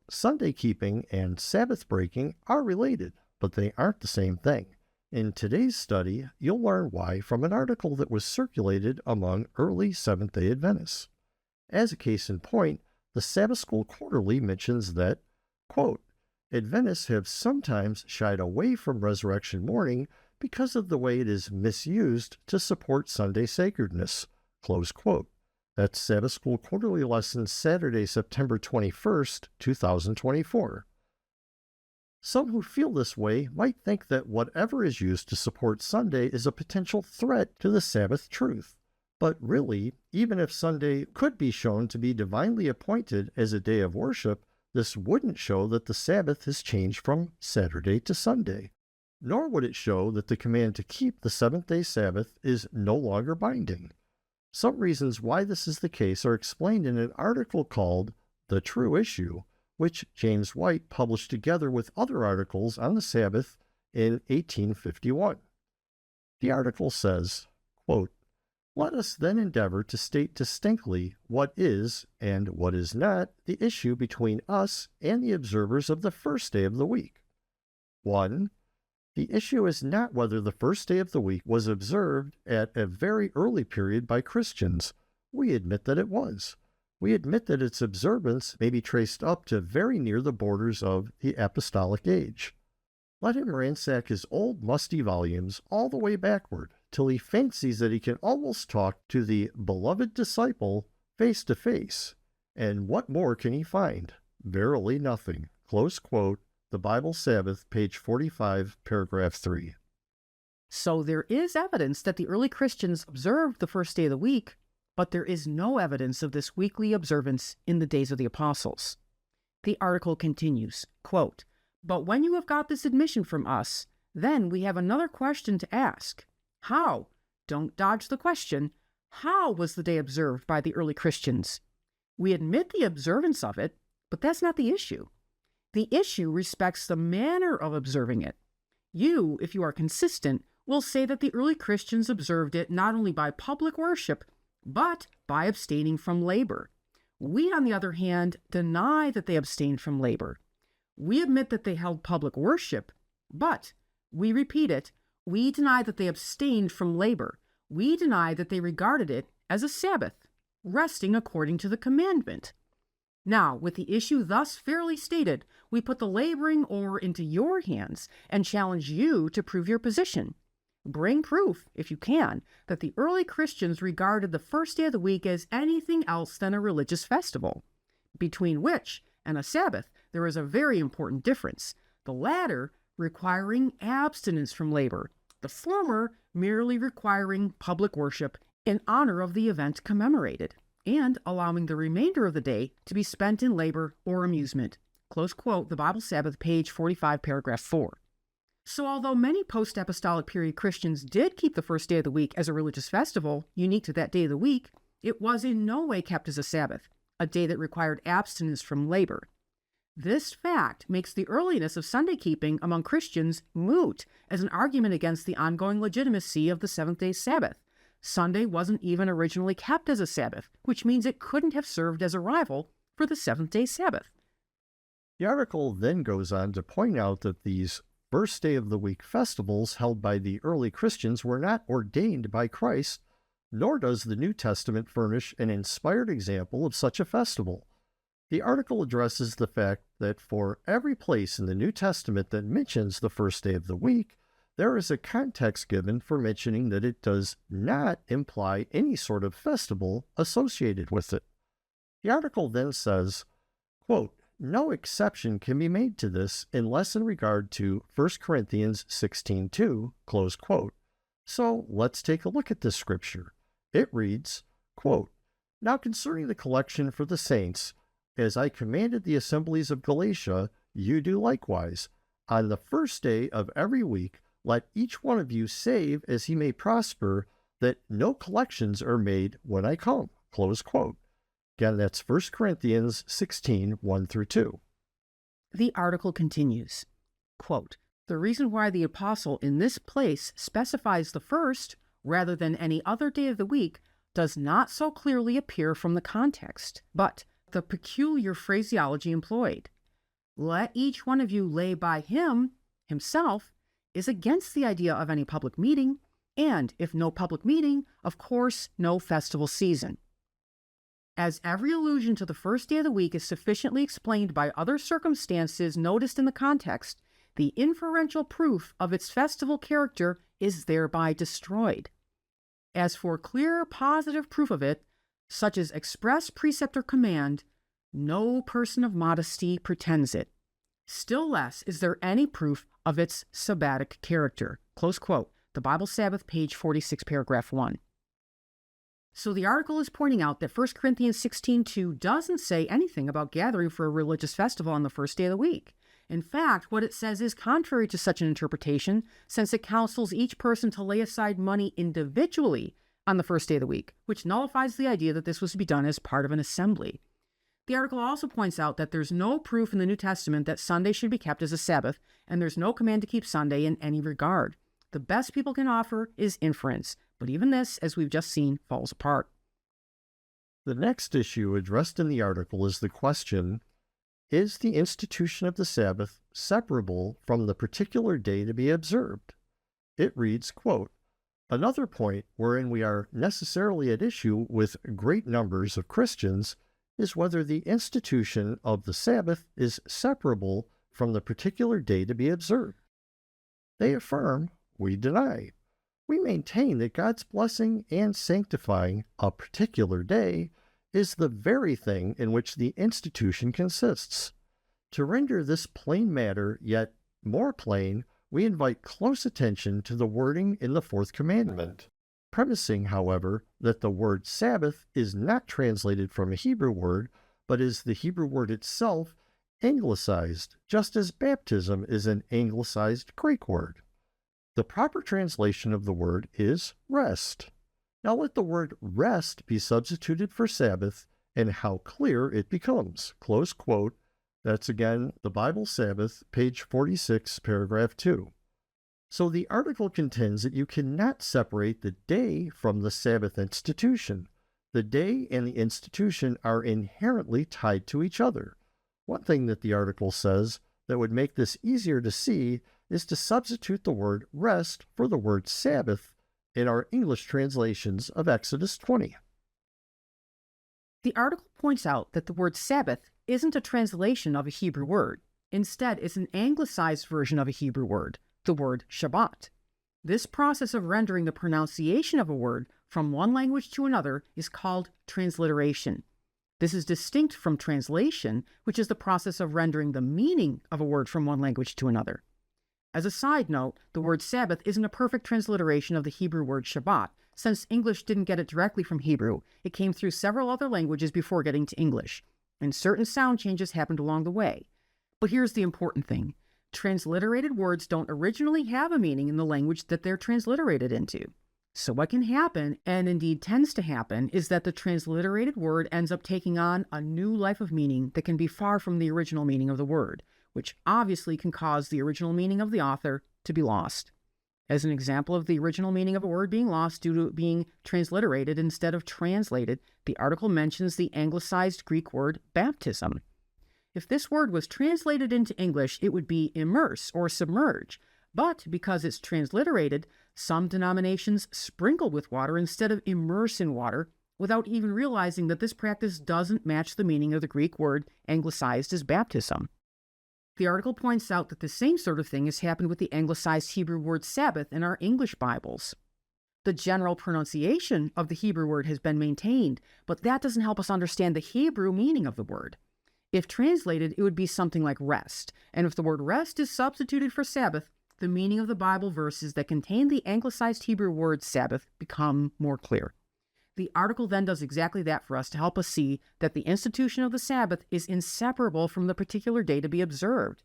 Sunday keeping and Sabbath breaking are related, but they aren't the same thing. In today's study, you'll learn why from an article that was circulated among early Seventh-day Adventists. As a case in point, the Sabbath School Quarterly mentions that, quote, Adventists have sometimes shied away from resurrection morning because of the way it is misused to support Sunday sacredness, close quote. That's Sabbath School Quarterly Lesson, Saturday, September 21st, 2024. Some who feel this way might think that whatever is used to support Sunday is a potential threat to the Sabbath truth. But really, even if Sunday could be shown to be divinely appointed as a day of worship, this wouldn't show that the Sabbath has changed from Saturday to Sunday. Nor would it show that the command to keep the seventh-day Sabbath is no longer binding. Some reasons why this is the case are explained in an article called The True Issue, which James White published together with other articles on the Sabbath in 1851. The article says, quote, Let us then endeavor to state distinctly what is and what is not the issue between us and the observers of the first day of the week. 1. The issue is not whether the first day of the week was observed at a very early period by Christians. We admit that it was. We admit that its observance may be traced up to very near the borders of the apostolic age. Let him ransack his old musty volumes all the way backward, till he fancies that he can almost talk to the beloved disciple face to face. And what more can he find? Verily nothing. Close quote. The Bible Sabbath, page 45, paragraph 3. So there is evidence that the early Christians observed the first day of the week, but there is no evidence of this weekly observance in the days of the apostles. The article continues, quote, But when you have got this admission from us, then we have another question to ask. How? Don't dodge the question. How was the day observed by the early Christians? We admit the observance of it, but that's not the issue. The issue respects the manner of observing it. You, if you are consistent, will say that the early Christians observed it not only by public worship, but by abstaining from labor. We, on the other hand, deny that they abstained from labor. We admit that they held public worship, but, we repeat it, we deny that they abstained from labor. We deny that they regarded it as a Sabbath, resting according to the commandment. Now, with the issue thus fairly stated, we put the laboring oar into your hands and challenge you to prove your position. Bring proof, if you can, that the early Christians regarded the first day of the week as anything else than a religious festival, between which and a Sabbath there is a very important difference, the latter requiring abstinence from labor, the former merely requiring public worship in honor of the event commemorated, and allowing the remainder of the day to be spent in labor or amusement. Close quote, the Bible Sabbath, page 45, paragraph 4. So although many post-apostolic period Christians did keep the first day of the week as a religious festival, unique to that day of the week, it was in no way kept as a Sabbath, a day that required abstinence from labor. This fact makes the earliness of Sunday keeping among Christians moot as an argument against the ongoing legitimacy of the Seventh-day Sabbath. Sunday wasn't even originally kept as a Sabbath, which means it couldn't have served as a rival for the Seventh-day Sabbath. The article then goes on to point out that these first day of the week festivals held by the early Christians were not ordained by Christ, nor does the New Testament furnish an inspired example of such a festival. The article addresses the fact that for every place in the New Testament that mentions the first day of the week, there is a context given for mentioning that it does not imply any sort of festival associated with it. The article then says, quote, No exception can be made to this unless in regard to 1 Corinthians 16:2, close quote. So let's take a look at this scripture. It reads, quote, Now concerning the collection for the saints, as I commanded the assemblies of Galatia, you do likewise. On the first day of every week, let each one of you save as he may prosper, that no collections are made when I come. Close quote. Again, that's 1 Corinthians 16, 1-2. The article continues, quote, The reason why the apostle in this place specifies the first, rather than any other day of the week, does not so clearly appear from the context, but the peculiar phraseology employed. let each one of you lay by himself, is against the idea of any public meeting, and if no public meeting, of course, no festival season. As every allusion to the first day of the week is sufficiently explained by other circumstances noticed in the context, the inferential proof of its festival character is thereby destroyed. As for clear positive proof of it, such as express precept or command, no person of modesty pretends it. Still less is there any proof of its sabbatic character. Close quote. The Bible Sabbath, page 46, paragraph 1. So the article is pointing out that 1 Corinthians 16:2 doesn't say anything about gathering for a religious festival on the first day of the week. In fact, what it says is contrary to such an interpretation, since it counsels each person to lay aside money individually on the first day of the week, which nullifies the idea that this was to be done as part of an assembly. The article also points out that there's no proof in the New Testament that Sunday should be kept as a Sabbath, and there's no command to keep Sunday in any regard. The best people can offer is inference, but even this, as we've just seen, falls apart. The next issue addressed in the article is the question, is the institution of the Sabbath separable from the particular day to be observed? It reads, quote, another point wherein we are necessarily at issue with great numbers of Christians is whether the institution of the Sabbath is separable from the particular day to be observed. They affirm, we deny. We maintain that God's blessing and sanctifying a particular day is the very thing in which the institution consists. To render this plain matter yet more plain, we invite close attention to the wording in the fourth commandment, premising, however, that the word Sabbath is not translated from a Hebrew word, but is the Hebrew word itself anglicized, just as baptism is an anglicized Greek word. The proper translation of the word is rest. Now let the word rest be substituted for Sabbath, and how clear it becomes. Close quote. That's again the Bible Sabbath, page 46, paragraph 2. So the article contends that you cannot separate the day from the Sabbath institution. The day and the institution are inherently tied to each other. One thing that the article says that would make this easier to see is to substitute the word rest for the word Sabbath in our English translations of Exodus 20. The article points out that the word Sabbath isn't a translation of a Hebrew word. Instead, it's an anglicized version of a Hebrew word, the word Shabbat. This process of rendering the pronunciation of a word from one language to another is called transliteration. This is distinct from translation, which is the process of rendering the meaning of a word from one language to another. As a side note, the word Sabbath isn't a perfect transliteration of the Hebrew word Shabbat. Since English didn't get it directly from Hebrew, it came through several other languages before getting to English, and certain sound changes happened along the way. But here's the important thing. Transliterated words don't originally have a meaning in the language that they're transliterated into. So what can happen, and indeed tends to happen, is that the transliterated word ends up taking on a new life of meaning that can be far from the original meaning of the word, which obviously can cause the original meaning of the author to be lost. As an example of the original meaning of a word being lost due to it being transliterated instead of translated, the article mentions the anglicized Greek word baptism. If this word was translated into English, it would be immerse or submerge. But because it's transliterated, some denominations sprinkle with water instead of immerse in water, without even realizing that this practice doesn't match the meaning of the Greek word anglicized as baptism. The article points out that the same sort of thing has happened with the anglicized Hebrew word Sabbath in our English Bibles. The general pronunciation of the Hebrew word has been maintained, but that doesn't help us understand the Hebrew meaning of the word. If translated, it would be something like rest, and if the word rest is substituted for Sabbath, the meaning of the Bible verses that contain the anglicized Hebrew word Sabbath become more clear. The article then does exactly that for us to help us see that the institution of the Sabbath is inseparable from the particular day to be observed.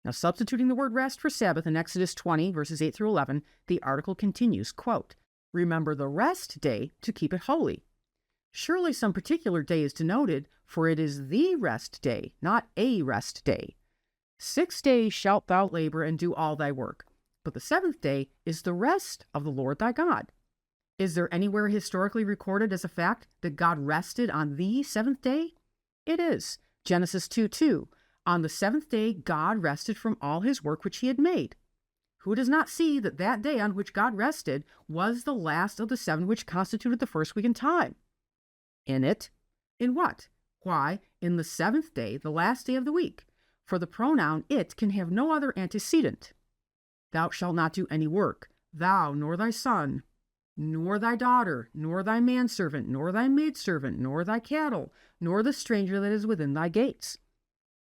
Now, substituting the word rest for Sabbath in Exodus 20, verses 8 through 11, the article continues, quote, remember the rest day to keep it holy. Surely some particular day is denoted, for it is the rest day, not a rest day. 6 days shalt thou labor and do all thy work, but the seventh day is the rest of the Lord thy God. Is there anywhere historically recorded as a fact that God rested on the seventh day? It is. Genesis 2:2. On the seventh day, God rested from all his work which he had made. Who does not see that that day on which God rested was the last of the 7 which constituted the first week in time? In it? In what? Why, in the 7th day, the last day of the week. For the pronoun it can have no other antecedent. Thou shalt not do any work, thou, nor thy son, nor thy daughter, nor thy manservant, nor thy maidservant, nor thy cattle, nor the stranger that is within thy gates.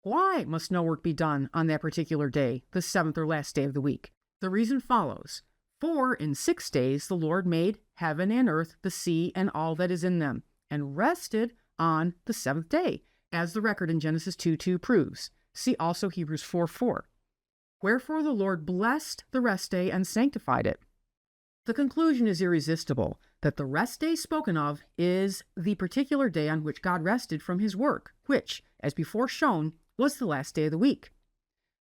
Why must no work be done on that particular day, the 7th or last day of the week? The reason follows. For in 6 days the Lord made heaven and earth, the sea, and all that is in them, and rested on the 7th day, as the record in Genesis 2:2 proves. See also Hebrews 4:4. Wherefore the Lord blessed the rest day and sanctified it. The conclusion is irresistible, that the rest day spoken of is the particular day on which God rested from his work, which, as before shown, was the last day of the week.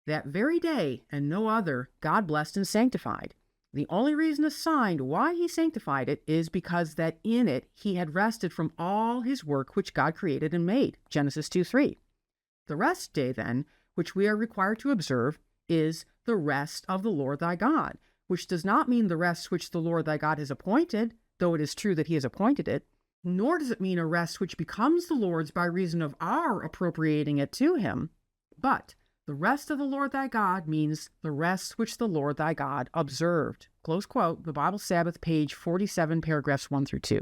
That very day, and no other, God blessed and sanctified. The only reason assigned why he sanctified it is because that in it he had rested from all his work which God created and made, Genesis 2:3. The rest day, then, which we are required to observe, is the rest of the Lord thy God, which does not mean the rest which the Lord thy God has appointed, though it is true that he has appointed it, nor does it mean a rest which becomes the Lord's by reason of our appropriating it to him, but the rest of the Lord thy God means the rest which the Lord thy God observed. Close quote, the Bible Sabbath, page 47, paragraphs 1-2.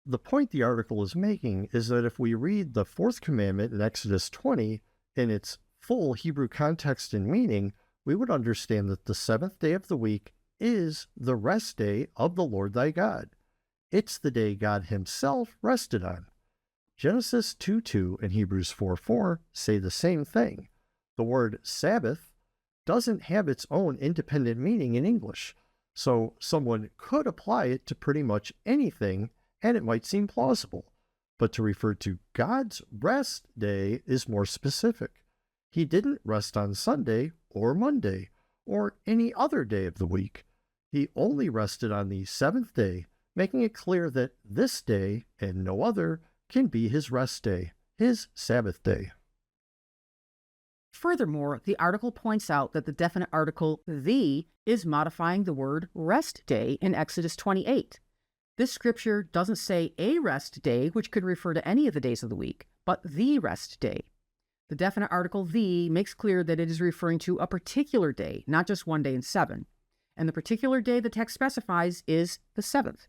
The point the article is making is that if we read the 4th commandment in Exodus 20 in its full Hebrew context and meaning, we would understand that the 7th day of the week is the rest day of the Lord thy God. It's the day God himself rested on. Genesis 2:2 and Hebrews 4:4 say the same thing. The word Sabbath doesn't have its own independent meaning in English, so someone could apply it to pretty much anything, and it might seem plausible. But to refer to God's rest day is more specific. He didn't rest on Sunday or Monday or any other day of the week. He only rested on the 7th day, making it clear that this day and no other can be his rest day, his Sabbath day. Furthermore, the article points out that the definite article the is modifying the word rest day in Exodus 28. This scripture doesn't say a rest day, which could refer to any of the days of the week, but the rest day. The definite article the makes clear that it is referring to a particular day, not just one day in 7. And the particular day the text specifies is the 7th.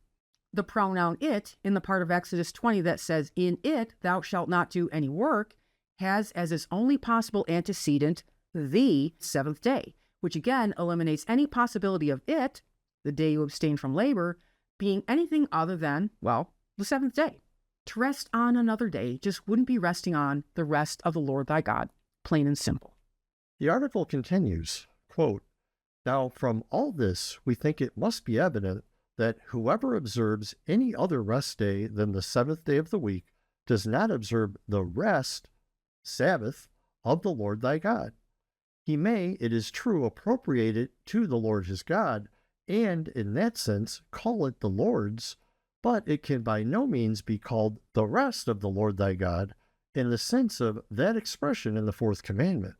The pronoun it in the part of Exodus 20 that says, in it thou shalt not do any work, has as its only possible antecedent the 7th day, which again eliminates any possibility of it, the day you abstain from labor, being anything other than, well, the 7th day. To rest on another day just wouldn't be resting on the rest of the Lord thy God, plain and simple. The article continues, quote, Now from all this we think it must be evident that whoever observes any other rest day than the 7th day of the week does not observe the rest, Sabbath, of the Lord thy God. He may, it is true, appropriate it to the Lord his God, and in that sense call it the Lord's, but it can by no means be called the rest of the Lord thy God in the sense of that expression in the 4th commandment.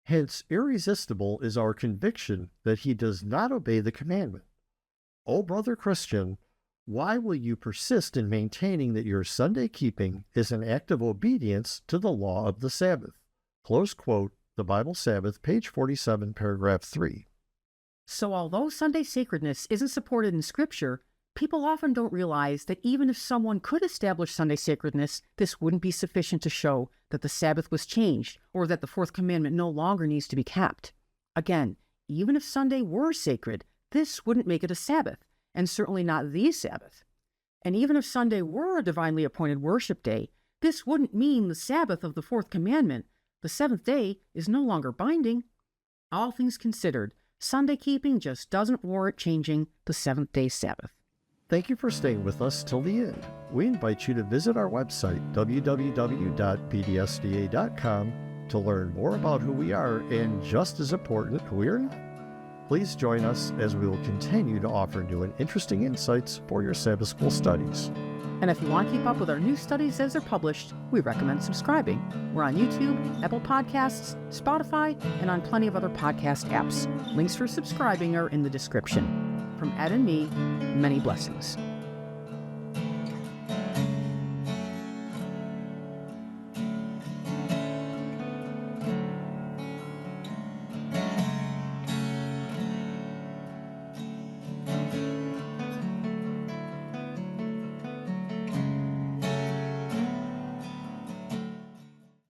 Hence, irresistible is our conviction that he does not obey the commandment. O brother Christian, why will you persist in maintaining that your Sunday keeping is an act of obedience to the law of the Sabbath? Close quote, the Bible Sabbath, page 47, paragraph 3. So although Sunday sacredness isn't supported in Scripture, people often don't realize that even if someone could establish Sunday sacredness, this wouldn't be sufficient to show that the Sabbath was changed or that the 4th commandment no longer needs to be kept. Again, even if Sunday were sacred, this wouldn't make it a Sabbath, and certainly not the Sabbath. And even if Sunday were a divinely appointed worship day, this wouldn't mean the Sabbath of the 4th commandment. The 7th day is no longer binding. All things considered, Sunday keeping just doesn't warrant changing the 7th-day Sabbath. Thank you for staying with us till the end. We invite you to visit our website, www.pdsda.com, to learn more about who we are and, just as important, who we are not. Please join us as we will continue to offer new and interesting insights for your Sabbath School studies. And if you want to keep up with our new studies as they're published, we recommend subscribing. We're on YouTube, Apple Podcasts, Spotify, and on plenty of other podcast apps. Links for subscribing are in the description. From Ed and me, many blessings.